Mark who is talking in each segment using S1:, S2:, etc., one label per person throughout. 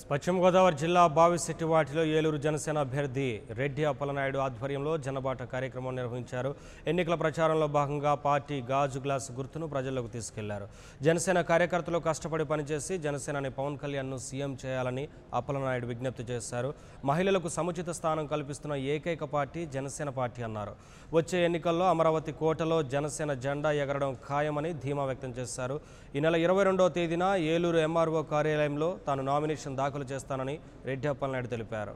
S1: పశ్చిమ గోదావరి జిల్లా బావిశెట్టివాటిలో ఏలూరు జనసేన అభ్యర్థి రెడ్డి అప్పలనాయుడు ఆధ్వర్యంలో జనబాట కార్యక్రమం నిర్వహించారు. ఎన్నికల ప్రచారంలో భాగంగా పార్టీ గాజు గ్లాస్ గుర్తును ప్రజల్లోకి తీసుకెళ్లారు. జనసేన కార్యకర్తలు కష్టపడి పనిచేసి జనసేనని పవన్ కళ్యాణ్ను సీఎం చేయాలని అప్పలనాయుడు విజ్ఞప్తి చేశారు. మహిళలకు సముచిత స్థానం కల్పిస్తున్న ఏకైక పార్టీ జనసేన పార్టీ అన్నారు. వచ్చే ఎన్నికల్లో అమరావతి కోటలో జనసేన జెండా ఎగరడం ఖాయమని ధీమా వ్యక్తం చేశారు. ఈ నెల 22వ తేదీన ఏలూరు ఎంఆర్ఓ కార్యాలయంలో తాను నామినేషన్ దాఖలు చేస్తానని రెడ్డి అప్పలనాయుడు తెలిపారు.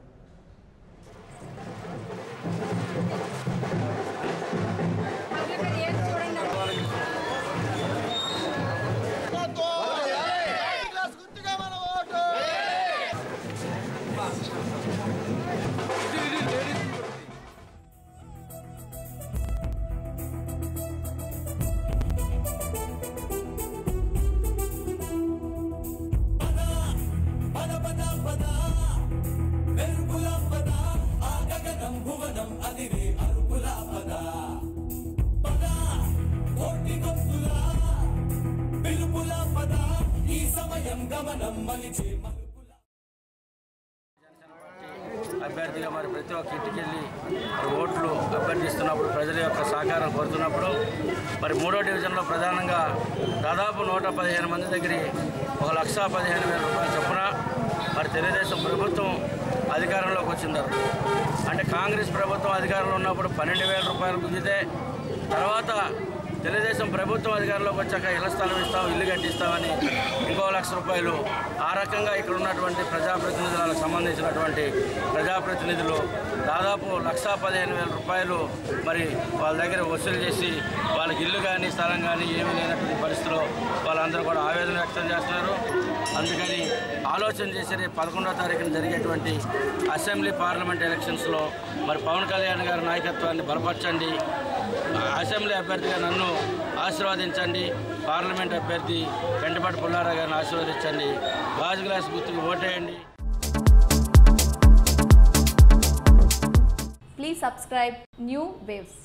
S2: అభ్యర్థిగా మరి ప్రతి ఒక్క ఇంటికి వెళ్ళి ఓట్లు అభ్యర్థిస్తున్నప్పుడు ప్రజల యొక్క సహకారం కోరుతున్నప్పుడు మరి 3వ డివిజన్లో ప్రధానంగా దాదాపు 115 మంది దగ్గర 1,15,000 రూపాయలు చొప్పున మరి తెలుగుదేశం ప్రభుత్వం అధికారంలోకి వచ్చిందారు. అంటే కాంగ్రెస్ ప్రభుత్వం అధికారంలో ఉన్నప్పుడు 12,000 రూపాయలు గుంజితే తర్వాత తెలుగుదేశం ప్రభుత్వం అధికారంలోకి వచ్చాక ఇళ్ల స్థలం ఇస్తాం, ఇల్లు కట్టిస్తామని ఇంకో 1,00,000 రూపాయలు. ఆ రకంగా ఇక్కడ ఉన్నటువంటి ప్రజాప్రతినిధులకు సంబంధించినటువంటి ప్రజాప్రతినిధులు దాదాపు 1,15,000 రూపాయలు మరి వాళ్ళ దగ్గర వసూలు చేసి వాళ్ళకి ఇల్లు కానీ స్థలం కానీ ఏమీ లేనటువంటి పరిస్థితిలో వాళ్ళందరూ కూడా ఆవేదన వ్యక్తం చేస్తున్నారు. అందుకని ఆలోచన చేసి 11వ తారీఖున జరిగేటువంటి అసెంబ్లీ పార్లమెంట్ ఎలక్షన్స్లో మరి పవన్ కళ్యాణ్ గారి నాయకత్వాన్ని బలపరచండి, అసెంబ్లీ అభ్యర్థిగా నన్ను ఆశీర్వదించండి, పార్లమెంట్ అభ్యర్థి వెంటపాటి పుల్లారావు గారిని ఆశీర్వదించండి, గాజు గ్లాస్ గుర్తుకు ఓటేయండి.
S3: Please subscribe New Waves.